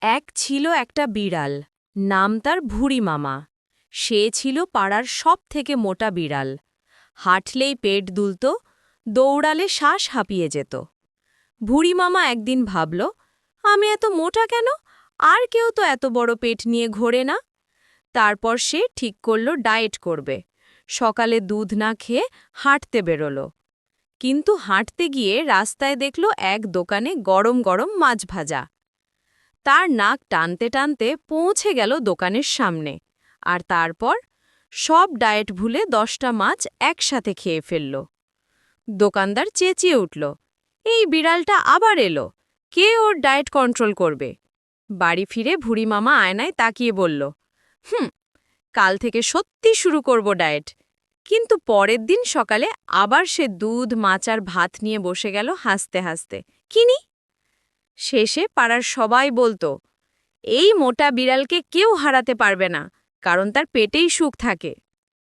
এক ছিল একটা বিড়াল, নাম তার ভুঁড়ি মামা। সে ছিল পাড়ার সবথেকে মোটা বিড়াল। হাঁটলেই পেট দুলত, দৌড়ালে শ্বাস হাঁপিয়ে যেত। ভুঁড়ি মামা একদিন ভাবল, আমি এত মোটা কেন? আর কেউ তো এত বড় পেট নিয়ে ঘোরে না। তারপর সে ঠিক করল ডায়েট করবে। সকালে দুধ না খেয়ে হাঁটতে বেরোল। কিন্তু হাঁটতে গিয়ে রাস্তায় দেখল এক দোকানে গরম গরম মাছ ভাজা। তার নাক টানতে টানতে পৌঁছে গেল দোকানের সামনে, আর তারপর সব ডায়েট ভুলে 10টা মাছ একসাথে খেয়ে ফেলল। দোকানদার চেঁচিয়ে উঠল, এই বিড়ালটা আবার এলো, কে ওর ডায়েট কন্ট্রোল করবে? বাড়ি ফিরে ভুঁড়ি মামা আয়নায় তাকিয়ে বলল, কাল থেকে সত্যি শুরু করব ডায়েট। কিন্তু পরের দিন সকালে আবার সে দুধ, মাছ আর ভাত নিয়ে বসে গেল হাসতে হাসতে। কিনি শেষে পাড়ার সবাই বলতো, এই মোটা বিড়ালকে কেউ হারাতে পারবে না, কারণ তার পেটেই সুখ থাকে।